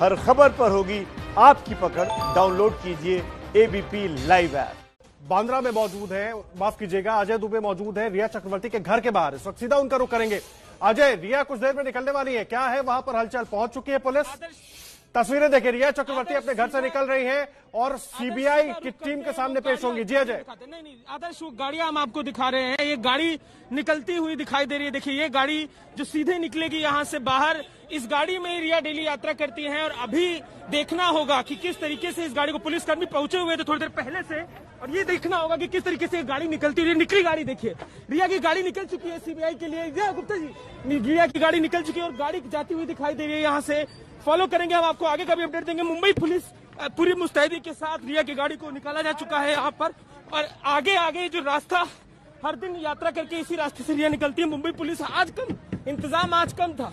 हर खबर पर होगी आपकी पकड़। डाउनलोड कीजिए एबीपी लाइव ऐप। बांद्रा में मौजूद है, माफ कीजिएगा, अजय दुबे मौजूद है रिया चक्रवर्ती के घर के बाहर। इस वक्त सीधा उनका रुख करेंगे। अजय, रिया कुछ देर में निकलने वाली है, क्या है वहां पर हलचल? पहुंच चुकी है पुलिस? तस्वीरें देखिए, रिया चक्रवर्ती अपने घर से निकल रही है और सीबीआई की टीम के सामने पेश होंगी। जी अजय। नहीं, आदर्श गाड़ियां हम आपको दिखा रहे हैं। ये गाड़ी निकलती हुई दिखाई दे रही है। देखिए, ये गाड़ी जो सीधे निकलेगी यहां से बाहर, इस गाड़ी में रिया डेली यात्रा करती हैं। और अभी देखना होगा कि किस तरीके से इस गाड़ी को, पुलिसकर्मी पहुंचे हुए थे थोड़ी देर पहले से, और ये देखना होगा कि किस तरीके से गाड़ी निकलती है। निकली गाड़ी देखिए, रिया की गाड़ी निकल चुकी है सीबीआई के लिए। गुप्ता जी, रिया की गाड़ी निकल चुकी है और गाड़ी जाती हुई दिखाई दे रही है। यहाँ से फॉलो करेंगे हम, आपको आगे का भी अपडेट देंगे। मुंबई पुलिस पूरी मुस्तैदी के साथ रिया की गाड़ी को निकाला जा चुका है यहाँ पर, और आगे आगे जो रास्ता हर दिन यात्रा करके इसी रास्ते से रिया निकलती है। मुंबई पुलिस आज कम था।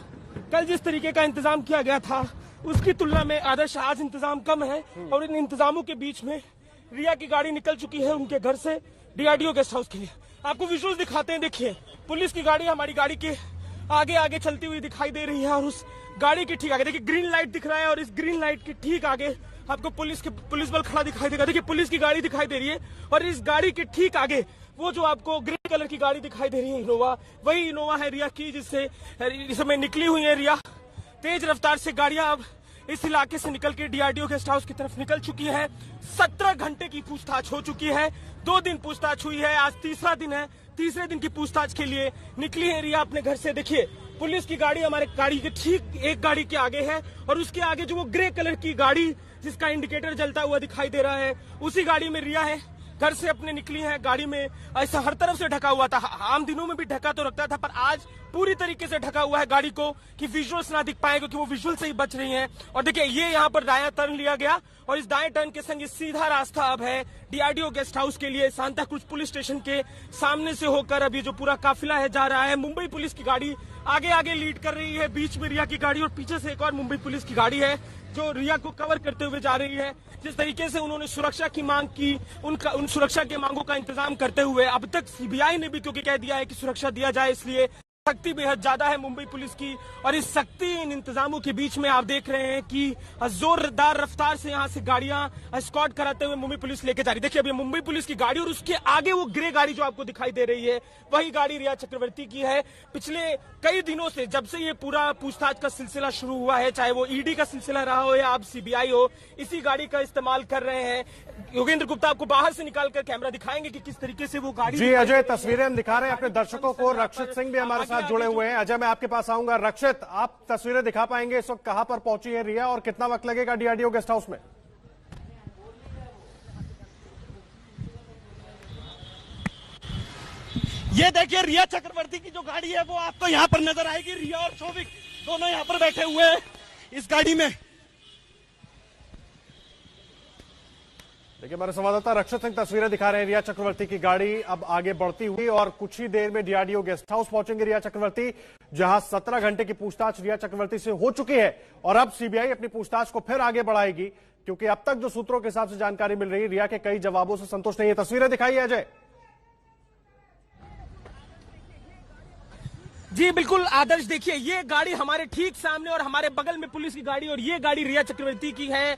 कल जिस तरीके का इंतजाम किया गया था उसकी तुलना में आदर्श आज इंतजाम कम है, और इन इंतजामों के बीच में रिया की गाड़ी निकल चुकी है उनके घर से डीआरडीओ गेस्ट हाउस के लिए। आपको विजुअल्स दिखाते हैं। देखिए, पुलिस की गाड़ी हमारी गाड़ी के आगे आगे चलती हुई दिखाई दे रही है, और उस गाड़ी के ठीक आगे देखिए ग्रीन लाइट दिख रहा है, और इस ग्रीन लाइट के ठीक आगे आपको पुलिस बल खड़ा दिखाई देगा। देखिए, पुलिस की गाड़ी दिखाई दे रही है, और इस गाड़ी के ठीक आगे वो जो आपको ग्रे कलर की गाड़ी दिखाई दे रही है इनोवा, वही इनोवा है रिया की, जिससे इस समय निकली हुई है रिया। तेज रफ्तार से गाड़ियां अब इस इलाके से निकल के डीआरडीओ गेस्ट हाउस की तरफ निकल चुकी है। 17 घंटे की पूछताछ हो चुकी है, 2 दिन पूछताछ हुई है, आज तीसरा दिन है। तीसरे दिन की पूछताछ के लिए निकली है रिया अपने घर से। देखिए, पुलिस की गाड़ी हमारे गाड़ी के ठीक एक गाड़ी के आगे है, और उसके आगे जो वो ग्रे कलर की गाड़ी जिसका इंडिकेटर जलता हुआ दिखाई दे रहा है, उसी गाड़ी में रिया है। घर से अपने निकली है। गाड़ी में ऐसा हर तरफ से ढका हुआ था, आम दिनों में भी ढका तो रखता था, पर आज पूरी तरीके से ढका हुआ है गाड़ी को कि विजुअल्स ना दिख पाए, क्योंकि वो विजुअल से ही बच रही हैं। और देखिए, ये यहाँ पर दायां टर्न लिया गया, और इस दाएं टर्न के संग ये सीधा रास्ता अब है डीआरडीओ गेस्ट हाउस के लिए। सांता क्रूज पुलिस स्टेशन के सामने से होकर अब ये जो पूरा काफिला है जा रहा है। मुंबई पुलिस की गाड़ी आगे आगे लीड कर रही है, बीच में रिया की गाड़ी, और पीछे से एक और मुंबई पुलिस की गाड़ी है जो रिया को कवर करते हुए जा रही है। जिस तरीके से उन्होंने सुरक्षा की मांग की, उन सुरक्षा के मांगों का इंतजाम करते हुए अब तक सीबीआई ने भी क्योंकि कह दिया है कि सुरक्षा दिया जाए, इसलिए सख्ती बेहद ज्यादा है मुंबई पुलिस की। और इस सख्ती, इन इंतजामों के बीच में आप देख रहे हैं कि जोरदार रफ्तार से यहाँ से गाड़ियां स्कॉट कराते हुए मुंबई पुलिस लेके जा रही है। देखिए, अभी मुंबई पुलिस की गाड़ी, और उसके आगे वो ग्रे गाड़ी जो आपको दिखाई दे रही है, वही गाड़ी रिया चक्रवर्ती की है। पिछले कई दिनों से, जब से ये पूरा पूछताछ का सिलसिला शुरू हुआ है, चाहे वो ईडी का सिलसिला रहा हो या अब सीबीआई हो, इसी गाड़ी का इस्तेमाल कर रहे हैं। योगेंद्र गुप्ता आपको बाहर से निकालकर कैमरा दिखाएंगे कि किस तरीके से वो गाड़ी। जी अजय, तस्वीरें हम दिखा रहे हैं अपने दर्शकों को। रक्षित सिंह भी हमारे साथ जुड़े हुए हैं। अजय, मैं आपके पास आऊंगा। रक्षित, आप तस्वीरें दिखा पाएंगे इस वक्त कहां पर पहुंची है रिया, और कितना वक्त लगेगा डीआरडीओ गेस्ट हाउस में? ये देखिए, रिया चक्रवर्ती की जो गाड़ी है वो आपको यहाँ पर नजर आएगी। रिया और शोभिक दोनों यहाँ पर बैठे हुए हैं इस गाड़ी में। देखिए, हमारे संवाददाता रक्षित सिंह तस्वीरें दिखा रहे हैं। रिया चक्रवर्ती की गाड़ी अब आगे बढ़ती हुई, और कुछ ही देर में डीआरडीओ गेस्ट हाउस पहुंचेंगे रिया चक्रवर्ती, जहां 17 घंटे की पूछताछ रिया चक्रवर्ती से हो चुकी है। और अब सीबीआई अपनी पूछताछ को फिर आगे बढ़ाएगी, क्योंकि अब तक जो सूत्रों के हिसाब से जानकारी मिल रही है, रिया के कई जवाबों से संतुष्ट नहीं है। तस्वीरें दिखाई अजय। जी बिल्कुल आदर्श, देखिए, ये गाड़ी हमारे ठीक सामने और हमारे बगल में पुलिस की गाड़ी, और ये गाड़ी रिया चक्रवर्ती की है।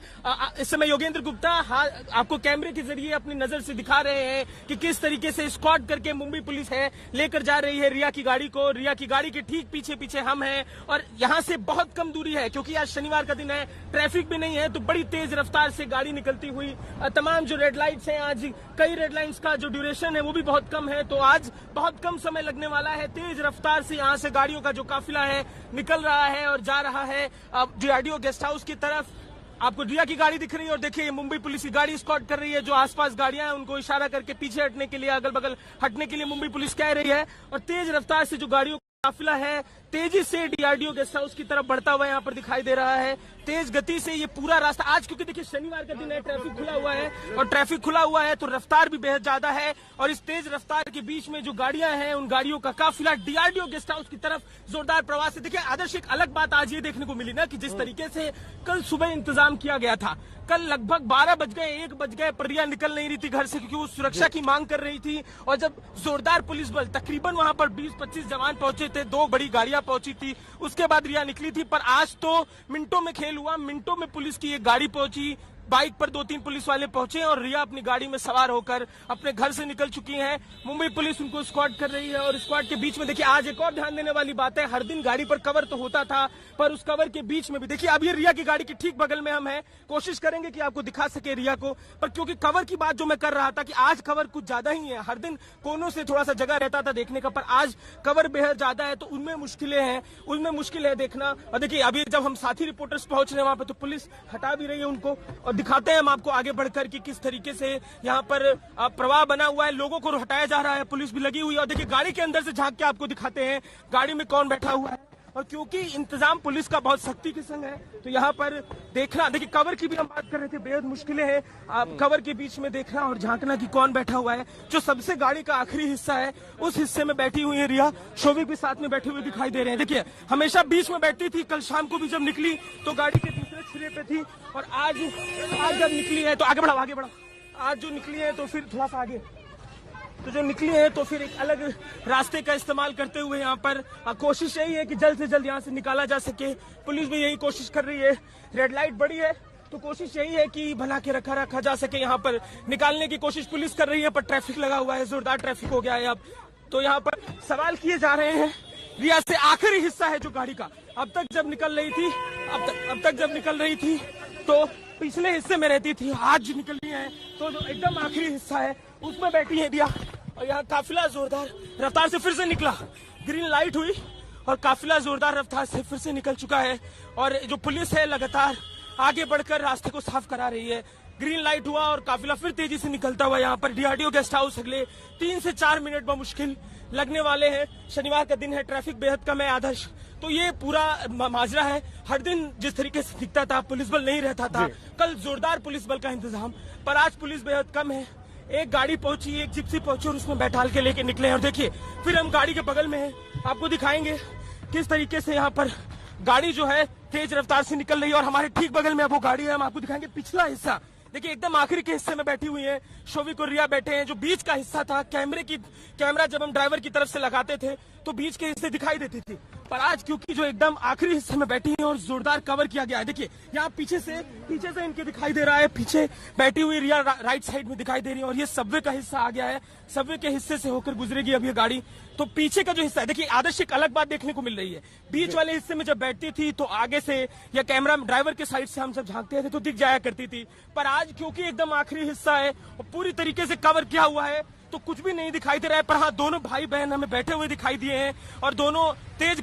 इस समय योगेंद्र गुप्ता आपको कैमरे के जरिए अपनी नजर से दिखा रहे हैं कि किस तरीके से स्कॉट करके मुंबई पुलिस है लेकर जा रही है रिया की गाड़ी को। रिया की गाड़ी के ठीक पीछे पीछे हम हैं, और यहाँ से बहुत कम दूरी है, क्योंकि आज शनिवार का दिन है, ट्रैफिक भी नहीं है, तो बड़ी तेज रफ्तार से गाड़ी निकलती हुई तमाम जो रेड लाइट्स हैं, आज कई रेड लाइट्स का जो ड्यूरेशन है वो भी बहुत कम है, तो आज बहुत कम समय लगने वाला है। तेज रफ्तार से यहाँ से गाड़ियों का जो काफिला है निकल रहा है और जा रहा है अब डीआरडीओ गेस्ट हाउस की तरफ। आपको रिया की गाड़ी दिख रही है, और देखिए, मुंबई पुलिस की गाड़ी स्कॉट कर रही है। जो आसपास गाड़ियां हैं उनको इशारा करके पीछे हटने के लिए, अगल बगल हटने के लिए मुंबई पुलिस कह रही है। और तेज रफ्तार से जो गाड़ियों का काफिला है तेजी से डीआरडीओ गेस्ट हाउस की तरफ बढ़ता हुआ यहाँ पर दिखाई दे रहा है। तेज गति से ये पूरा रास्ता, आज क्योंकि देखिए शनिवार का दिन है, ट्रैफिक खुला हुआ है, और ट्रैफिक खुला हुआ है तो रफ्तार भी बेहद ज्यादा है। और इस तेज रफ्तार के बीच में जो गाड़ियां हैं, उन गाड़ियों का काफिला डीआरडीओ गेस्ट हाउस की तरफ जोरदार प्रवास है। देखिए आदर्श, एक अलग बात आज ये देखने को मिली ना कि जिस तरीके से कल सुबह इंतजाम किया गया था, कल लगभग 12 बज गए, 1 बज गए, पर रिया निकल नहीं रही थी घर से, क्योंकि वो सुरक्षा की मांग कर रही थी। और जब जोरदार पुलिस बल, तकरीबन वहां पर 20-25 जवान पहुंचे थे, 2 बड़ी गाड़ियां पहुंची थी, उसके बाद रिया निकली थी। पर आज तो मिनटों में खेल मुश्किल हुआ। मिनटों में पुलिस की एक गाड़ी पहुंची, बाइक पर 2-3 पुलिस वाले पहुंचे और रिया अपनी गाड़ी में सवार होकर अपने घर से निकल चुकी हैं। मुंबई पुलिस उनको स्क्वाड कर रही है और स्क्वाड के बीच में देखिए, आज एक और ध्यान देने वाली बात है, हर दिन गाड़ी पर कवर तो होता था, पर उस कवर के बीच में भी देखिए, अब ये रिया की गाड़ी के ठीक बगल में हम हैं, कोशिश करेंगे कि आपको दिखा सके रिया को, पर क्योंकि कवर की बात जो मैं कर रहा था कि आज कवर कुछ ज्यादा ही है, हर दिन कोनों से थोड़ा सा जगह रहता था देखने का, पर आज कवर बेहद ज्यादा है, तो उनमें मुश्किलें हैं, उनमें मुश्किल है देखना। और देखिए, अभी जब हम साथी रिपोर्टर्स पहुंच रहे हैं वहां पर, तो पुलिस हटा भी रही है उनको, और दिखाते हैं हम आपको आगे बढ़कर कि किस तरीके से यहाँ पर प्रवाह बना हुआ है, लोगों को हटाया जा रहा है, पुलिस भी लगी हुई है। और देखिए, गाड़ी के अंदर से झांक के आपको दिखाते हैं गाड़ी में कौन बैठा हुआ है, और क्योंकि इंतजाम पुलिस का बहुत सख्ती के संग है, तो यहाँ पर देखना, देखिए कवर की भी हम बात कर रहे थे, बेहद मुश्किलें हैं आप कवर के बीच में देखना और झांकना कि कौन बैठा हुआ है। जो सबसे गाड़ी का आखिरी हिस्सा है, उस हिस्से में बैठी हुई है रिया, शोभिक भी साथ में बैठे हुए दिखाई दे रहे हैं। देखिए, हमेशा बीच में बैठती थी, कल शाम को भी जब निकली तो गाड़ी के दूसरे सिरे पे थी, और आज जब निकली है तो आगे बढ़ाओ, आज जो निकली है तो फिर थोड़ा सा आगे, तो जो निकली है तो फिर एक अलग रास्ते का इस्तेमाल करते हुए यहाँ पर कोशिश यही है कि जल्द से जल्द यहाँ से निकाला जा सके। पुलिस भी यही कोशिश कर रही है, रेड लाइट बड़ी है तो कोशिश यही है कि भला के रखा जा सके, यहाँ पर निकालने की कोशिश पुलिस कर रही है, पर ट्रैफिक लगा हुआ है, जोरदार ट्रैफिक हो गया है अब। तो यहाँ पर सवाल किए जा रहे हैं, रिया से आखिरी हिस्सा है जो गाड़ी का, अब तक जब निकल रही थी तो पिछले हिस्से में रहती थी, आज जो निकल रही है तो जो एकदम आखिरी हिस्सा है उसमें बैठी है रिया। और यहाँ काफिला जोरदार रफ्तार से फिर से निकला, ग्रीन लाइट हुई और काफिला जोरदार रफ्तार से फिर से निकल चुका है, और जो पुलिस है लगातार आगे बढ़कर रास्ते को साफ करा रही है। ग्रीन लाइट हुआ और काफिला फिर तेजी से निकलता हुआ यहाँ पर डीआरडीओ गेस्ट हाउस अगले 3 से 4 मिनट बमुश्किल लगने वाले हैं। शनिवार का दिन है, ट्रैफिक बेहद कम है आदर्श, तो ये पूरा माजरा है। हर दिन जिस तरीके से दिखता था, पुलिस बल नहीं रहता था, कल जोरदार पुलिस बल का इंतजाम, पर आज पुलिस बेहद कम है। एक गाड़ी पहुंची, एक जिप्सी पहुंची और उसमें बैठाल के लेके निकले। और देखिए, फिर हम गाड़ी के बगल में हैं, आपको दिखाएंगे किस तरीके से यहाँ पर गाड़ी जो है तेज रफ्तार से निकल रही है, और हमारे ठीक बगल में अब वो गाड़ी है, हम आपको दिखाएंगे पिछला हिस्सा। देखिए, एकदम आखिरी के हिस्से में बैठी हुई है, शोभिक और रिया बैठे हैं। जो बीच का हिस्सा था, कैमरा जब हम ड्राइवर की तरफ से लगाते थे तो बीच के हिस्से दिखाई देती थी, पर आज क्योंकि जो एकदम आखिरी हिस्से में बैठी है और जोरदार कवर किया गया है, देखिए यहाँ पीछे से इनके दिखाई दे रहा है, पीछे बैठी हुई रिया राइट साइड में दिखाई दे रही है, और ये सबवे का हिस्सा आ गया है, सबवे के हिस्से से होकर गुजरेगी अब ये गाड़ी। तो पीछे का जो हिस्सा है, देखिए आदर्श एक अलग बात देखने को मिल रही है, बीच वाले हिस्से में जब बैठती थी तो आगे से या कैमरा ड्राइवर के साइड से हम सब झांकते थे तो दिख जाया करती थी, पर आज क्योंकि एकदम आखिरी हिस्सा है और पूरी तरीके से कवर किया हुआ है तो कुछ भी नहीं दिखाई दे रहा है। पर हाँ, दोनों भाई बहन हमें बैठे हुए दिखाई दिए हैं, और दोनों तेज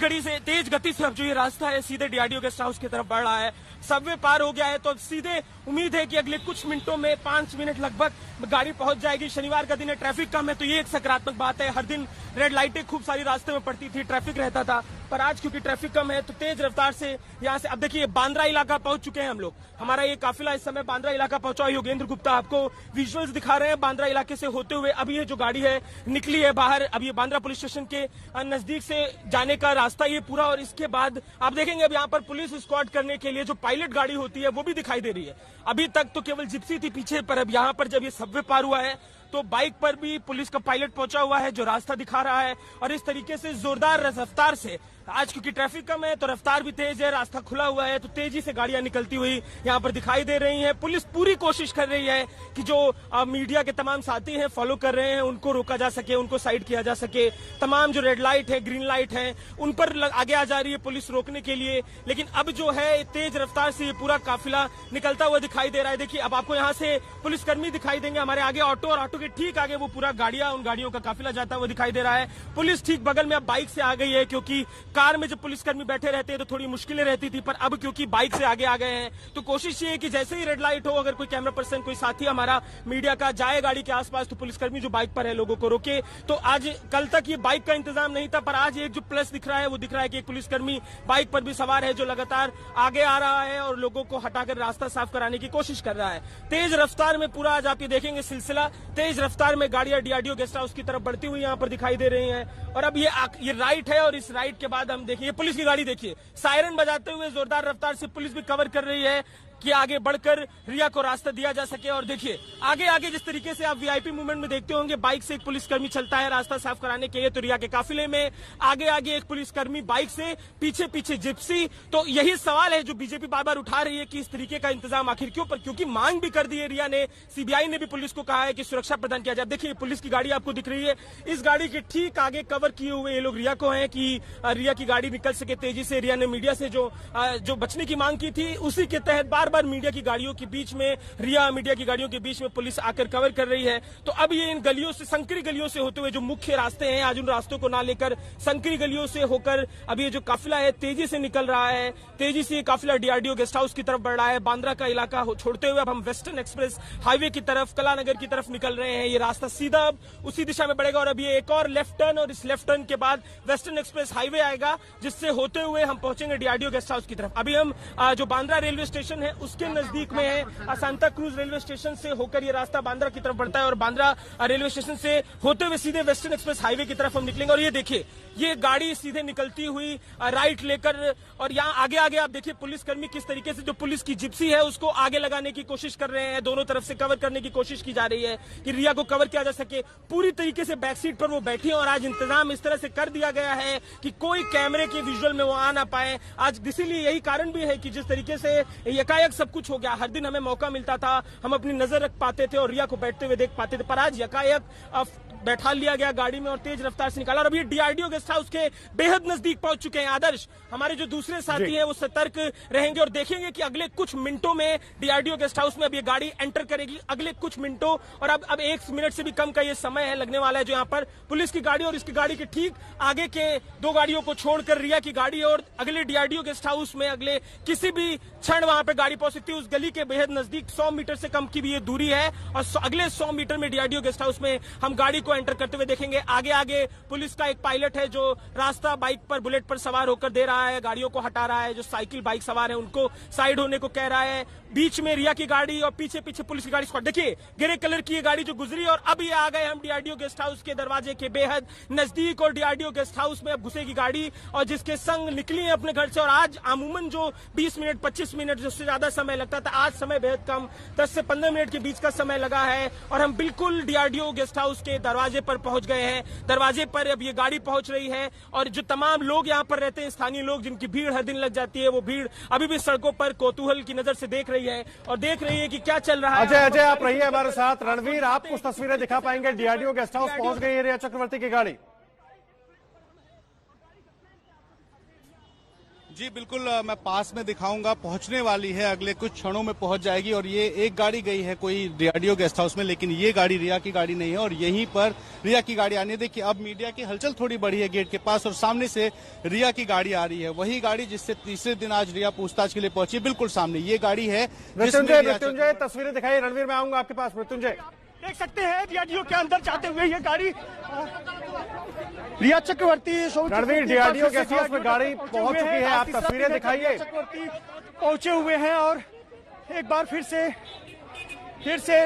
गति से अब जो ये रास्ता है सीधे डीआरडीओ गेस्ट हाउस की तरफ बढ़ रहा है। सबवे पार हो गया है, तो अब सीधे उम्मीद है कि अगले कुछ मिनटों में 5 मिनट लगभग गाड़ी पहुंच जाएगी। शनिवार का दिन है, ट्रैफिक कम है, तो ये एक सकारात्मक बात है। हर दिन रेड लाइटें खूब सारी रास्ते में पड़ती थी, ट्रैफिक रहता था, पर आज क्योंकि ट्रैफिक कम है तो तेज रफ्तार से यहाँ से अब देखिए बांद्रा इलाका पहुंच चुके हैं हम लोग। हमारा ये काफिला इस समय बांद्रा इलाका पहुंचा। योगेंद्र गुप्ता आपको विजुअल्स दिखा रहे हैं बांद्रा इलाके से होते हुए। अभी ये जो गाड़ी है निकली है बाहर, अब ये बांद्रा पुलिस स्टेशन के नजदीक से जाने का रास्ता ये पूरा, और इसके बाद आप देखेंगे अब यहाँ पर पुलिस स्क्वाड करने के लिए जो पायलट गाड़ी होती है वो भी दिखाई दे रही है। अभी तक तो केवल जिप्सी थी पीछे, पर अब यहाँ पर जब ये सबवे पार हुआ है तो बाइक पर भी पुलिस का पायलट पहुंचा हुआ है जो रास्ता दिखा रहा है, और इस तरीके से जोरदार रफ्तार से, आज क्योंकि ट्रैफिक कम है तो रफ्तार भी तेज है, रास्ता खुला हुआ है, तो तेजी से गाड़ियां निकलती हुई यहाँ पर दिखाई दे रही हैं। पुलिस पूरी कोशिश कर रही है कि जो मीडिया के तमाम साथी हैं फॉलो कर रहे हैं उनको रोका जा सके, उनको साइड किया जा सके। तमाम जो रेड लाइट है, ग्रीन लाइट है, उन पर आगे आ जा रही है पुलिस रोकने के लिए, लेकिन अब जो है तेज रफ्तार से ये पूरा काफिला निकलता हुआ दिखाई दे रहा है। देखिए, अब आपको यहाँ से पुलिसकर्मी दिखाई देंगे, हमारे आगे ऑटो, और ऑटो के ठीक आगे वो पूरा गाड़ियां, उन गाड़ियों का काफिला जाता हुआ दिखाई दे रहा है। पुलिस ठीक बगल में अब बाइक से आ गई है, क्योंकि कार में जब पुलिसकर्मी बैठे रहते हैं तो थोड़ी मुश्किलें रहती थी, पर अब क्योंकि बाइक से आगे आ गए हैं तो कोशिश ये है कि जैसे ही रेड लाइट हो, अगर कोई कैमरा पर्सन, कोई साथी हमारा मीडिया का जाए गाड़ी के आसपास, तो पुलिसकर्मी जो बाइक पर है लोगों को रोके। तो आज कल तक ये बाइक का इंतजाम नहीं था, पर आज एक जो प्लस दिख रहा है वो दिख रहा है कि एक पुलिसकर्मी बाइक पर भी सवार है जो लगातार आगे आ रहा है और लोगों को हटाकर रास्ता साफ कराने की कोशिश कर रहा है। तेज रफ्तार में पूरा आज आप ये देखेंगे सिलसिला, तेज रफ्तार में गाड़ियां डीआरडीओ गेस्ट हाउस की तरफ बढ़ती हुई यहाँ पर दिखाई दे रही हैं। और अब ये राइट है, और इस राइट के बाद हम देखिए पुलिस की गाड़ी, देखिए सायरन बजाते हुए जोरदार रफ्तार से पुलिस भी कवर कर रही है। कि आगे बढ़कर रिया को रास्ता दिया जा सके। और देखिए आगे आगे जिस तरीके से आप वीआईपी मूवमेंट में देखते होंगे, बाइक से एक पुलिसकर्मी चलता है रास्ता साफ कराने के लिए, तो रिया के काफिले में आगे आगे एक पुलिसकर्मी बाइक से, पीछे पीछे जिप्सी। तो यही सवाल है जो बीजेपी बार बार उठा रही है कि इस तरीके का इंतजाम आखिर क्यों, पर क्योंकि मांग भी कर दी है रिया ने, सीबीआई ने भी पुलिस को कहा है कि सुरक्षा प्रदान किया जाए। देखिए पुलिस की गाड़ी आपको दिख रही है, इस गाड़ी के ठीक आगे कवर किए हुए ये लोग रिया को हैं कि रिया की गाड़ी निकल सके तेजी से। रिया ने मीडिया से जो बचने की मांग की थी, उसी के तहत बार बार मीडिया की गाड़ियों के बीच में, रिया मीडिया की गाड़ियों के बीच में पुलिस आकर कवर कर रही है। तो अब ये इन गलियों से, संकरी गलियों से होते हुए जो मुख्य रास्ते हैं, आज उन रास्तों को ना लेकर संकरी गलियों से होकर अब ये जो काफिला है तेजी से निकल रहा है। तेजी से काफिला डीआरडीओ गेस्ट हाउस की तरफ बढ़ रहा है। बांद्रा का इलाका छोड़ते हुए अब हम वेस्टर्न एक्सप्रेस हाईवे की तरफ, कलानगर की तरफ निकल रहे हैं। ये रास्ता सीधा अब उसी दिशा में बढ़ेगा और अब ये एक और लेफ्ट टर्न, और इस लेफ्ट टर्न के बाद वेस्टर्न एक्सप्रेस हाईवे आएगा, जिससे होते हुए हम पहुंचेंगे डीआरडीओ गेस्ट हाउस की तरफ। अभी हम जो बांद्रा रेलवे स्टेशन है उसके नजदीक में है। सांता क्रूज रेलवे स्टेशन से होकर ये रास्ता बांद्रा की तरफ बढ़ता है और बांद्रा रेलवे स्टेशन से होते हुए सीधे वेस्टर्न एक्सप्रेस हाईवे की तरफ हम निकलेंगे। और ये देखिए ये गाड़ी सीधे निकलती हुई राइट लेकर, और यहाँ आगे आगे आप देखिए पुलिसकर्मी किस तरीके से जो पुलिस की जिप्सी है उसको आगे लगाने की कोशिश कर रहे हैं। दोनों तरफ से कवर करने की कोशिश की जा रही है कि रिया को कवर किया जा सके। पूरी तरीके से बैक सीट पर वो बैठी है और आज इंतजाम इस तरह से कर दिया गया है कि कोई कैमरे के विजुअल में वो आ ना पाए। आज इसीलिए यही कारण भी है कि जिस तरीके से यकायक सब कुछ हो गया, हर दिन हमें मौका मिलता था, हम अपनी नजर रख पाते थे और रिया को बैठते हुए देख पाते थे, पर आज यकायक बैठा लिया गया गाड़ी में और तेज रफ्तार से निकाला। और अब ये डीआरडीओ गेस्ट हाउस के बेहद नजदीक पहुंच चुके हैं। आदर्श, हमारे जो दूसरे साथी हैं वो सतर्क रहेंगे और देखेंगे कि अगले कुछ मिनटों में डीआरडीओ गेस्ट हाउस में अब ये गाड़ी एंटर करेगी, अगले कुछ मिनटों। और अब 1 मिनट से भी कम का ये समय है लगने वाला है जो यहाँ पर पुलिस की गाड़ी और इसकी गाड़ी के ठीक आगे के 2 गाड़ियों को छोड़कर रिया की गाड़ी और अगले डीआरडीओ गेस्ट हाउस में अगले किसी भी क्षण वहां पे गाड़ी पहुंच सकती है। उस गली के बेहद नजदीक 100 मीटर से कम की भी ये दूरी है और अगले 100 मीटर में डीआरडीओ गेस्ट हाउस में हम गाड़ी को एंटर करते हुए देखेंगे। आगे आगे पुलिस का एक पायलट है जो रास्ता बाइक पर, बुलेट पर सवार होकर दे रहा है, गाड़ियों को हटा रहा है, जो साइकिल बाइक सवार है उनको साइड होने को कह रहा है। बीच में रिया की गाड़ी और पीछे पीछे पुलिस की गाड़ी स्क्वाड। देखिए ग्रे कलर की ये गाड़ी जो गुजरी और अब ये आ गए हम डीआरडीओ गेस्ट हाउस के दरवाजे के बेहद नजदीक और डीआरडीओ गेस्ट हाउस में अब घुसेगी गाड़ी और जिसके संग निकली है अपने घर से। और आज अमूमन जो 20 मिनट 25 मिनट जिससे ज्यादा समय लगता था, आज समय बेहद कम, 10 से 15 मिनट के बीच का समय लगा है और हम बिल्कुल डीआरडीओ गेस्ट हाउस के दरवाजे पर पहुंच गए हैं। दरवाजे पर अब ये गाड़ी पहुंच रही है और जो तमाम लोग यहाँ पर रहते हैं, स्थानीय लोग जिनकी भीड़ हर दिन लग जाती है, वो भीड़ अभी भी सड़कों पर कौतूहल की नजर से देख रही है और देख रही है कि क्या चल रहा है। अजय आप रहिए हमारे साथ। रणवीर, आप कुछ तस्वीरें दिखा पाएंगे? डीआरडीओ गेस्ट हाउस पहुंच गई है रिया चक्रवर्ती की गाड़ी। जी बिल्कुल, मैं पास में दिखाऊंगा, पहुंचने वाली है, अगले कुछ क्षणों में पहुंच जाएगी। और ये एक गाड़ी गई है कोई डीआरडीओ गेस्ट हाउस में, लेकिन ये गाड़ी रिया की गाड़ी नहीं है और यहीं पर रिया की गाड़ी आनी है। देखिए अब मीडिया की हलचल थोड़ी बढ़ी है गेट के पास और सामने से रिया की गाड़ी आ रही है, वही गाड़ी जिससे तीसरे दिन आज रिया पूछताछ के लिए पहुंची। बिल्कुल सामने ये गाड़ी है। मृत्युंजय तस्वीरें दिखाई। रणवीर, मैं आऊंगा आपके पास। मृत्युंजय, देख सकते हैं डीआरडीओ के अंदर जाते हुए ये गाड़ी रिया चक्रवर्ती। रणवीर, डीआरडीओ गेस्ट हाउस में गाड़ी पहुंच चुकी है, आप तस्वीरें दिखाइए। चक्रवर्ती पहुंचे हुए हैं और एक बार फिर से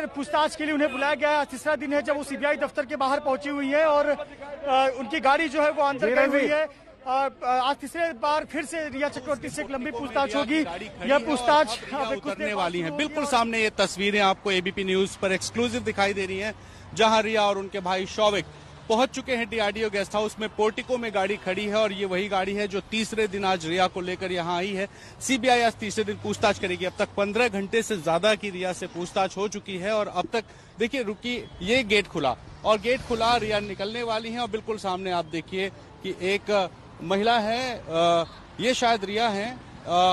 पूछताछ के लिए उन्हें बुलाया गया। तीसरा दिन है जब वो सीबीआई दफ्तर के बाहर पहुंची हुई है और उनकी गाड़ी जो है वो अंदर गई हुई है। आज तीसरे बार फिर से रिया चक्रवर्ती से एक लंबी पूछताछ होगी। यह पूछताछ करने वाली है। बिल्कुल सामने ये तस्वीरें आपको एबीपी न्यूज पर एक्सक्लूसिव दिखाई दे रही हैं, जहां रिया और उनके भाई शौविक पहुंच चुके हैं डीआरडीओ गेस्ट हाउस में। पोर्टिको में गाड़ी खड़ी है और ये वही गाड़ी है जो तीसरे दिन आज रिया को लेकर यहां आई है। सीबीआई आज तीसरे दिन पूछताछ करेगी। अब तक 15 घंटे से ज्यादा की रिया से पूछताछ हो चुकी है और अब तक देखिए रुकी, ये गेट खुला और गेट खुला, रिया निकलने वाली है और बिल्कुल सामने आप देखिए कि एक महिला है, ये शायद रिया है,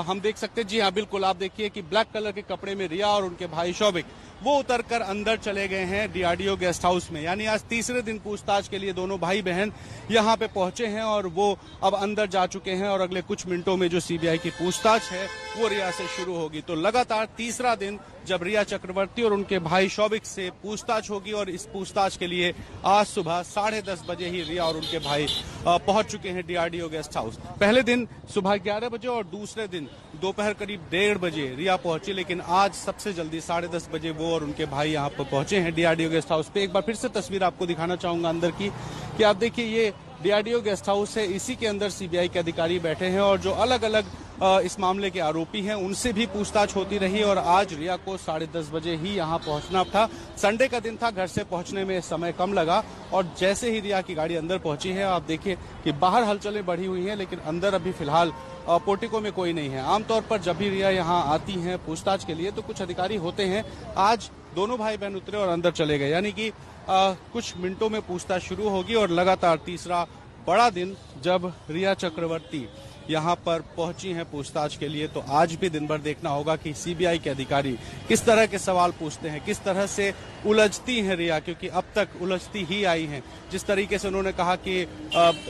हम देख सकते हैं। जी हाँ बिल्कुल, आप देखिए कि ब्लैक कलर के कपड़े में रिया और उनके भाई शौविक वो उतरकर अंदर चले गए हैं डीआरडीओ गेस्ट हाउस में। यानी आज तीसरे दिन पूछताछ के लिए दोनों भाई बहन यहां पे पहुंचे हैं और वो अब अंदर जा चुके हैं और अगले कुछ मिनटों में जो सीबीआई की पूछताछ है वो रिया से शुरू होगी। तो लगातार तीसरा दिन जब रिया चक्रवर्ती और उनके भाई शौविक से पूछताछ होगी और इस पूछताछ के लिए आज सुबह 10:30 बजे ही रिया और उनके भाई पहुंच चुके हैं डीआरडीओ गेस्ट हाउस। पहले दिन सुबह 11 बजे और दूसरे दिन दोपहर करीब 1:30 बजे रिया पहुंची, लेकिन आज सबसे जल्दी 10:30 बजे वो और उनके भाई यहाँ पर पहुंचे हैं डीआरडीओ गेस्ट हाउस पे। एक बार फिर से तस्वीर आपको दिखाना चाहूंगा अंदर की, कि आप देखिए ये डीआरडीओ गेस्ट हाउस है, इसी के अंदर सीबीआई के अधिकारी बैठे हैं और जो अलग अलग इस मामले के आरोपी हैं उनसे भी पूछताछ होती रही और आज रिया को 10:30 बजे ही यहां पहुंचना था। संडे का दिन था, घर से पहुंचने में समय कम लगा और जैसे ही रिया की गाड़ी अंदर पहुंची है, आप देखिए कि बाहर हलचलें बढ़ी हुई हैं, लेकिन अंदर अभी फिलहाल पोर्टिको में कोई नहीं है। आमतौर पर जब भी रिया यहाँ आती हैं पूछताछ के लिए तो कुछ अधिकारी होते हैं। आज दोनों भाई बहन उतरे और अंदर चले गए, यानी कि कुछ मिनटों में पूछताछ शुरू होगी और लगातार तीसरा बड़ा दिन जब रिया चक्रवर्ती यहाँ पर पहुंची हैं पूछताछ के लिए। तो आज भी दिन भर देखना होगा कि सीबीआई के अधिकारी किस तरह के सवाल पूछते हैं, किस तरह से उलझती हैं रिया, क्योंकि अब तक उलझती ही आई हैं। जिस तरीके से उन्होंने कहा कि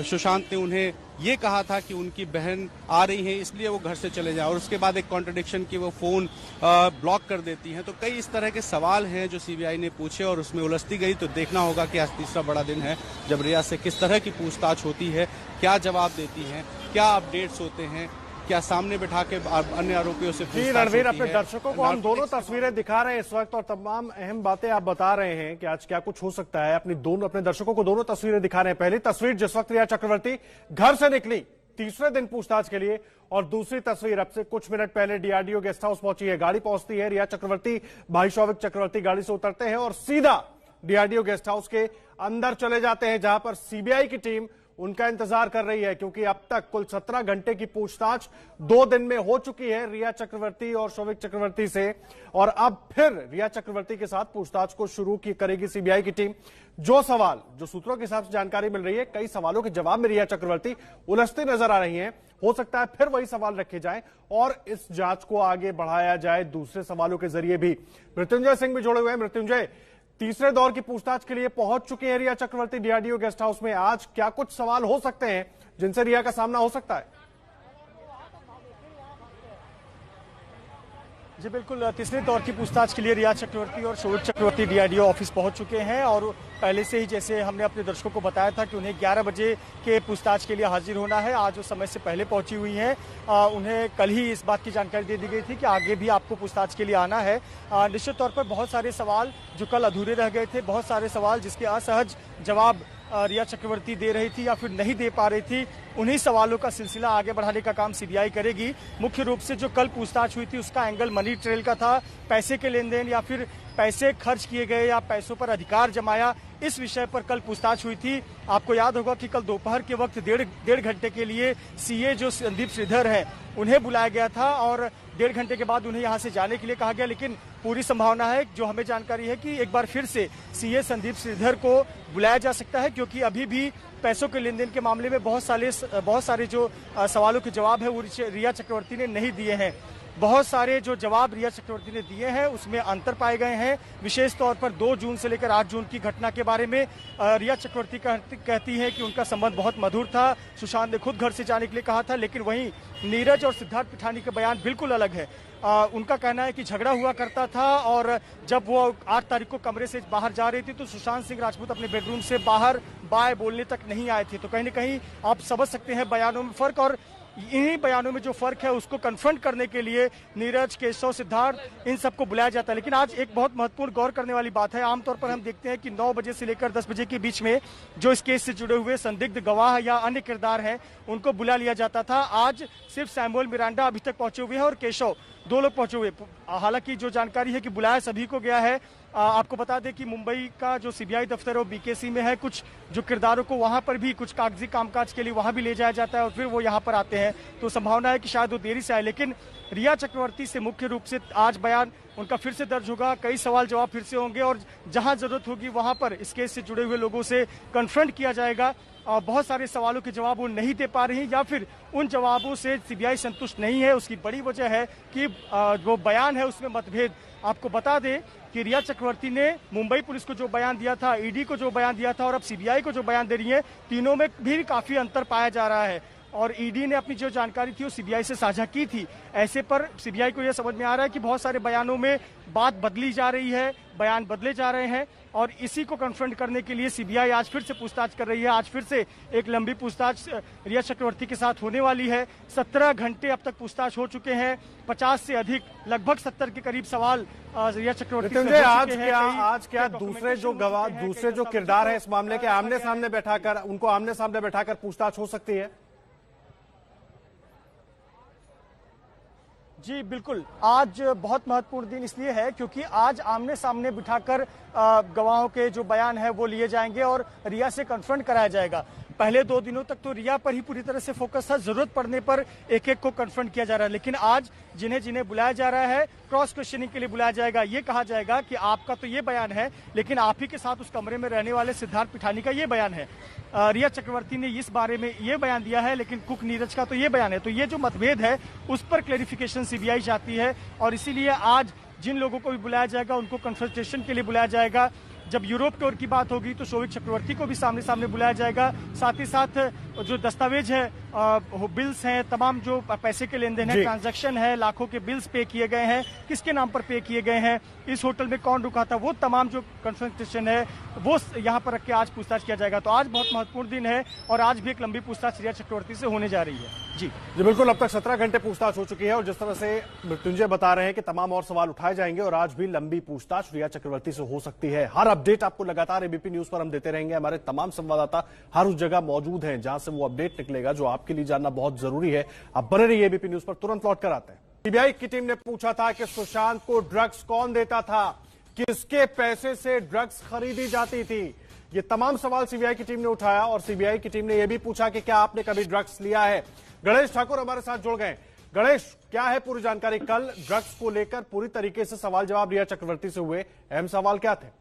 सुशांत ने उन्हें ये कहा था कि उनकी बहन आ रही है इसलिए वो घर से चले जाए, और उसके बाद एक कॉन्ट्रडिक्शन की वो फोन ब्लॉक कर देती हैं। तो कई इस तरह के सवाल हैं जो सीबीआई ने पूछे और उसमें उलझती गई। तो देखना होगा कि आज तीसरा बड़ा दिन है जब रिया से किस तरह की पूछताछ होती है, क्या जवाब देती हैं, क्या अपडेट्स होते हैं, क्या सामने बिठा के अन्य आरोपियों से जी रणवीर, अपने दर्शकों को हम दोनों तस्वीरें दिखा रहे हैं इस वक्त और तमाम अहम बातें आप बता रहे हैं कि आज क्या कुछ हो सकता है। अपने दर्शकों को दोनों तस्वीरें दिखा रहे हैं। पहली तस्वीर जिस वक्त रिया चक्रवर्ती घर से निकली तीसरे दिन पूछताछ के लिए, और दूसरी तस्वीर अब से कुछ मिनट पहले डीआरडीओ गेस्ट हाउस पहुंची है। गाड़ी पहुंचती है, रिया चक्रवर्ती, भाई शौविक चक्रवर्ती गाड़ी से उतरते हैं और सीधा डीआरडीओ गेस्ट हाउस के अंदर चले जाते हैं, जहां पर सीबीआई की टीम उनका इंतजार कर रही है, क्योंकि अब तक कुल 17 घंटे की पूछताछ 2 दिन में हो चुकी है रिया चक्रवर्ती और शौविक चक्रवर्ती से, और अब फिर रिया चक्रवर्ती के साथ पूछताछ को शुरू करेगी सीबीआई की टीम। जो सूत्रों के हिसाब से जानकारी मिल रही है, कई सवालों के जवाब में रिया चक्रवर्ती उलझती नजर आ रही हैं। हो सकता है फिर वही सवाल रखे जाएं और इस जांच को आगे बढ़ाया जाए दूसरे सवालों के जरिए भी। मृत्युंजय सिंह भी जुड़े हुए हैं। मृत्युंजय, तीसरे दौर की पूछताछ के लिए पहुंच चुके हैं रिया चक्रवर्ती डीआरडीओ गेस्ट हाउस में। आज क्या कुछ सवाल हो सकते हैं जिनसे रिया का सामना हो सकता है? जी बिल्कुल, तीसरे दौर की पूछताछ के लिए रिया चक्रवर्ती और शौविक चक्रवर्ती डीआरडीओ ऑफिस पहुंच चुके हैं और पहले से ही जैसे हमने अपने दर्शकों को बताया था कि उन्हें 11 बजे के पूछताछ के लिए हाजिर होना है। आज वो समय से पहले पहुंची हुई हैं। उन्हें कल ही इस बात की जानकारी दे दी गई थी कि आगे भी आपको पूछताछ के लिए आना है। निश्चित तौर पर बहुत सारे सवाल जो कल अधूरे रह गए थे, बहुत सारे सवाल जिसके असहज जवाब रिया चक्रवर्ती दे रही थी या फिर नहीं दे पा रही थी, उन्हीं सवालों का सिलसिला आगे बढ़ाने का काम सीबीआई करेगी। मुख्य रूप से जो कल पूछताछ हुई थी उसका एंगल मनी ट्रेल का था, पैसे के लेन देन या फिर पैसे खर्च किए गए या पैसों पर अधिकार जमाया, इस विषय पर कल पूछताछ हुई थी। आपको याद होगा कि कल दोपहर के वक्त डेढ़ घंटे के लिए सीए जो संदीप श्रीधर हैं उन्हें बुलाया गया था और 1.5 घंटे के बाद उन्हें यहां से जाने के लिए कहा गया, लेकिन पूरी संभावना है, जो हमें जानकारी है, कि एक बार फिर से सीए संदीप श्रीधर को बुलाया जा सकता है, क्योंकि अभी भी पैसों के लेन देन के मामले में बहुत सारे जो सवालों के जवाब है वो रिया चक्रवर्ती ने नहीं दिए हैं। बहुत सारे जो जवाब रिया चक्रवर्ती ने दिए हैं उसमें अंतर पाए गए हैं। विशेष तौर पर 2 जून से लेकर 8 जून की घटना के बारे में रिया चक्रवर्ती कहती है कि उनका संबंध बहुत मधुर था, सुशांत ने खुद घर से जाने के लिए कहा था, लेकिन वहीं नीरज और सिद्धार्थ पिठानी का बयान बिल्कुल अलग है। उनका कहना है कि झगड़ा हुआ करता था और जब वो 8 तारीख को कमरे से बाहर जा रही थी तो सुशांत सिंह राजपूत अपने बेडरूम से बाहर बाय बोलने तक नहीं आए थे। तो कहीं ना कहीं आप समझ सकते हैं बयानों में फर्क, और इन्हीं बयानों में जो फर्क है उसको कन्फ्रंट करने के लिए नीरज, केशव, सिद्धार्थ, इन सबको बुलाया जाता है। लेकिन आज एक बहुत महत्वपूर्ण गौर करने वाली बात है, आमतौर पर हम देखते हैं कि 9 बजे से लेकर 10 बजे के बीच में जो इस केस से जुड़े हुए संदिग्ध गवाह या अन्य किरदार हैं उनको बुला लिया जाता था। आज सिर्फ सैमुअल मिरांडा अभी तक पहुंचे हुए हैं और केशव, 2 लोग पहुंचे हुए। हालांकि जो जानकारी है कि बुलाया सभी को गया है। आपको बता दें कि मुंबई का जो सीबीआई दफ्तर है वो बीकेसी में है, कुछ जो किरदारों को वहां पर भी कुछ कागजी कामकाज के लिए वहां भी ले जाया जाता है और फिर वो यहां पर आते हैं, तो संभावना है कि शायद वो देरी से आए। लेकिन रिया चक्रवर्ती से मुख्य रूप से आज बयान उनका फिर से दर्ज होगा, कई सवाल जवाब फिर से होंगे और जहां जरूरत होगी वहां पर इस केस से जुड़े हुए लोगों से कन्फ्रंट किया जाएगा। बहुत सारे सवालों के जवाब वो नहीं दे पा रही या फिर उन जवाबों से सीबीआई संतुष्ट नहीं है। उसकी बड़ी वजह है कि जो बयान है उसमें मतभेद। आपको बता दें कि रिया चक्रवर्ती ने मुंबई पुलिस को जो बयान दिया था, ईडी को जो बयान दिया था और अब सीबीआई को जो बयान दे रही है, तीनों में भी काफी अंतर पाया जा रहा है और ईडी ने अपनी जो जानकारी थी वो सीबीआई से साझा की थी। ऐसे पर सीबीआई को यह समझ में आ रहा है कि बहुत सारे बयानों में बात बदली जा रही है, बयान बदले जा रहे हैं और इसी को कन्फ्रंट करने के लिए सीबीआई आज फिर से पूछताछ कर रही है। आज फिर से एक लंबी पूछताछ रिया चक्रवर्ती के साथ होने वाली है। 17 घंटे अब तक पूछताछ हो चुके हैं, 50 से अधिक, लगभग 70 के करीब सवाल रिया चक्रवर्ती से आज क्या दूसरे जो किरदार है इस मामले के आमने सामने बैठाकर पूछताछ हो सकती है? जी बिल्कुल, आज बहुत महत्वपूर्ण दिन इसलिए है क्योंकि आज आमने सामने बिठाकर गवाहों के जो बयान है वो लिए जाएंगे और रिया से कन्फ्रंट कराया जाएगा। पहले 2 दिनों तक तो रिया पर ही पूरी तरह से फोकस था, जरूरत पड़ने पर एक एक को कन्फ्रंट किया जा रहा है, लेकिन आज जिन्हें जिन्हें बुलाया जा रहा है क्रॉस क्वेश्चनिंग के लिए बुलाया जाएगा। ये कहा जाएगा कि आपका तो ये बयान है, लेकिन आप ही के साथ उस कमरे में रहने वाले सिद्धार्थ पिठानी का ये बयान है। रिया चक्रवर्ती ने इस बारे में ये बयान दिया है, लेकिन कुक नीरज का तो ये बयान है। तो ये जो मतभेद है उस पर क्लेरिफिकेशन सीबीआई चाहती है और इसीलिए आज जिन लोगों को भी बुलाया जाएगा उनको कंसल्टेशन के लिए बुलाया जाएगा। जब यूरोप की ओर की बात होगी तो शोविक चक्रवर्ती को भी सामने सामने बुलाया जाएगा। साथ ही साथ जो दस्तावेज है, बिल्स हैं, तमाम जो पैसे के लेन देन है, ट्रांजैक्शन है, लाखों के बिल्स पे किए गए हैं, किसके नाम पर पे किए गए हैं, इस होटल में कौन रुका था, वो तमाम जो कंसल्टेशन है वो यहाँ पर रख के आज पूछताछ किया जाएगा। तो आज बहुत महत्वपूर्ण दिन है और आज भी एक लंबी पूछताछ रिया चक्रवर्ती से होने जा रही है। जी बिल्कुल, अब तक 17 घंटे पूछताछ हो चुकी है और जिस तरह से मृत्युंजय बता रहे हैं कि तमाम और सवाल उठाए जाएंगे और आज भी लंबी पूछताछ रिया चक्रवर्ती से हो सकती है। हर अपडेट आपको लगातार एबीपी न्यूज पर हम देते रहेंगे। हमारे तमाम संवाददाता हर उस जगह मौजूद हैं जहां से वो अपडेट निकलेगा जो आपके लिए जानना बहुत जरूरी है। आप बने रहिए एबीपी न्यूज पर, तुरंत लौट कर आते हैं। सीबीआई की टीम ने पूछा था कि सुशांत को ड्रग्स कौन देता था, किसके पैसे से ड्रग्स खरीदी जाती थी। ये तमाम सवाल सीबीआई की टीम ने उठाया और सीबीआई की टीम ने यह भी पूछा कि क्या आपने कभी ड्रग्स लिया है। गणेश ठाकुर हमारे साथ जुड़ गए। गणेश, क्या है पूरी जानकारी? कल ड्रग्स को लेकर पूरी तरीके से सवाल जवाब रिया चक्रवर्ती से हुए, अहम सवाल क्या थे?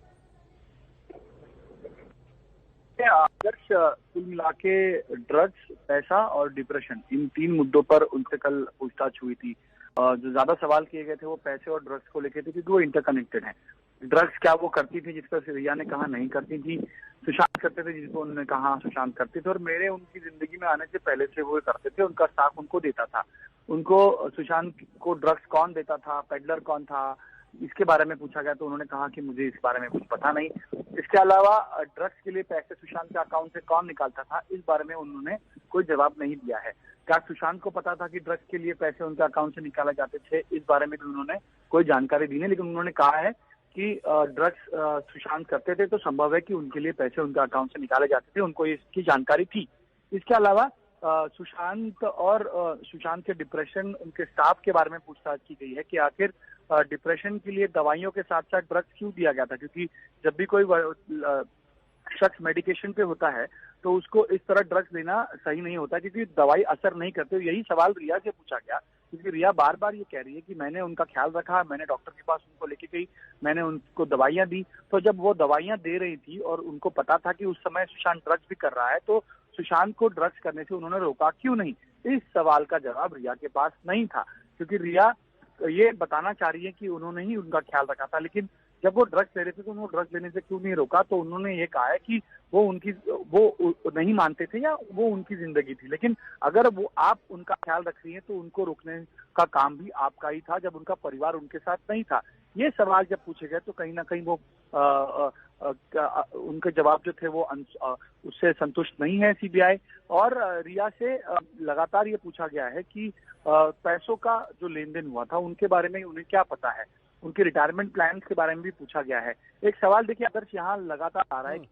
आदर्श, कुल मिला के ड्रग्स, पैसा और डिप्रेशन, इन 3 मुद्दों पर उनसे कल पूछताछ हुई थी। जो ज्यादा सवाल किए गए थे वो पैसे और ड्रग्स को लेकर थे क्योंकि वो इंटरकनेक्टेड हैं। ड्रग्स क्या वो करती थी, जिस पर रिया ने कहा नहीं करती थी। सुशांत करते थे, जिसको उन्होंने कहा सुशांत करते थे। और मेरे उनकी जिंदगी में आने से पहले से वो करते थे, उनका स्टाफ उनको देता था। उनको सुशांत को ड्रग्स कौन देता था, पेडलर कौन था, इसके बारे में पूछा गया तो उन्होंने कहा कि मुझे इस बारे में कुछ पता नहीं। इसके अलावा ड्रग्स के लिए पैसे सुशांत के अकाउंट से कौन निकालता था, इस बारे में उन्होंने कोई जवाब नहीं दिया है। क्या सुशांत को पता था कि ड्रग्स के लिए पैसे उनके अकाउंट से निकाले जाते थे, इस बारे में भी उन्होंने कोई जानकारी दी नहीं। लेकिन उन्होंने कहा है कि ड्रग्स सुशांत करते थे तो संभव है कि उनके लिए पैसे उनके अकाउंट से निकाले जाते थे, उनको इसकी जानकारी थी। इसके अलावा सुशांत और सुशांत के डिप्रेशन, उनके स्टाफ के बारे में पूछताछ की गई है कि आखिर डिप्रेशन के लिए दवाइयों के साथ साथ ड्रग्स क्यों दिया गया था। क्योंकि जब भी कोई शख्स मेडिकेशन पे होता है तो उसको इस तरह ड्रग्स लेना सही नहीं होता क्योंकि दवाई असर नहीं करती। यही सवाल रिया से पूछा गया क्योंकि रिया बार बार ये कह रही है कि मैंने उनका ख्याल रखा, मैंने डॉक्टर के पास उनको लेके गई, मैंने उनको दवाइयां दी। तो जब वो दवाइयां दे रही थी और उनको पता था कि उस समय सुशांत ड्रग्स भी कर रहा है तो सुशांत को ड्रग्स करने से उन्होंने रोका क्यों नहीं? इस सवाल का जवाब रिया के पास नहीं था क्योंकि रिया ये बताना चाह रही है कि उन्होंने ही उनका ख्याल रखा था। लेकिन जब वो ड्रग्स ले रहे थे तो उन्होंने ड्रग्स लेने से क्यों नहीं रोका? तो उन्होंने ये कहा है कि वो नहीं मानते थे या वो उनकी जिंदगी थी। लेकिन अगर वो आप उनका ख्याल रख रही हैं तो उनको रोकने का काम भी आपका ही था जब उनका परिवार उनके साथ नहीं था। ये सवाल जब पूछे गए तो कहीं ना कहीं वो उनके जवाब जो थे वो उससे संतुष्ट नहीं है सीबीआई। और रिया से लगातार ये पूछा गया है कि पैसों का जो लेन देन हुआ था उनके बारे में उन्हें क्या पता है, उनके रिटायरमेंट प्लान के बारे में भी पूछा गया है। एक सवाल देखिए आदर्श यहाँ लगातार आ रहा है कि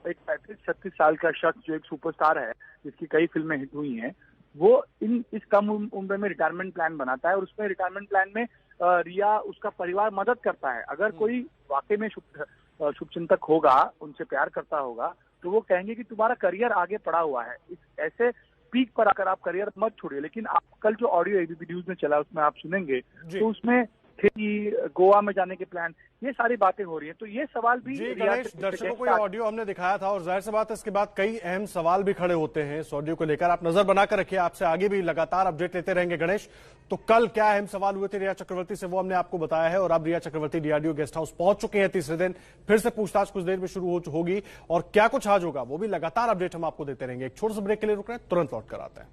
एक 35-36 साल का शख्स जो एक सुपरस्टार है जिसकी कई फिल्में हिट हुई हैं, वो इस कम उम्र में रिटायरमेंट प्लान बनाता है और उसमें रिटायरमेंट प्लान में रिया उसका परिवार मदद करता है। अगर कोई वाकई में शुभचिंतक होगा, उनसे प्यार करता होगा तो वो कहेंगे कि तुम्हारा करियर आगे पड़ा हुआ है, इस ऐसे पीक पर आकर आप करियर मत छोड़िए। लेकिन आप कल जो ऑडियो एबीपी न्यूज में चला उसमें आप सुनेंगे तो उसमें गोवा में जाने के प्लान, ये सारी बातें हो रही हैं। तो ये सवाल भी गणेश, दर्शकों को ये ऑडियो हमने दिखाया था और जाहिर सी बात है इसके बाद कई अहम सवाल भी खड़े होते हैं इस ऑडियो को लेकर। आप नजर बनाकर रखिए, आपसे आगे भी लगातार अपडेट लेते रहेंगे गणेश। तो कल क्या अहम सवाल हुए थे रिया चक्रवर्ती से वो हमने आपको बताया है और अब रिया चक्रवर्ती डीआरडीओ गेस्ट हाउस पहुंच चुके हैं। तीसरे दिन फिर से पूछताछ कुछ देर में शुरू होगी और क्या कुछ आज होगा वो भी लगातार अपडेट हम आपको देते रहेंगे। एक छोटे से ब्रेक के लिए रुक रहे हैं, तुरंत लौट कर आते हैं।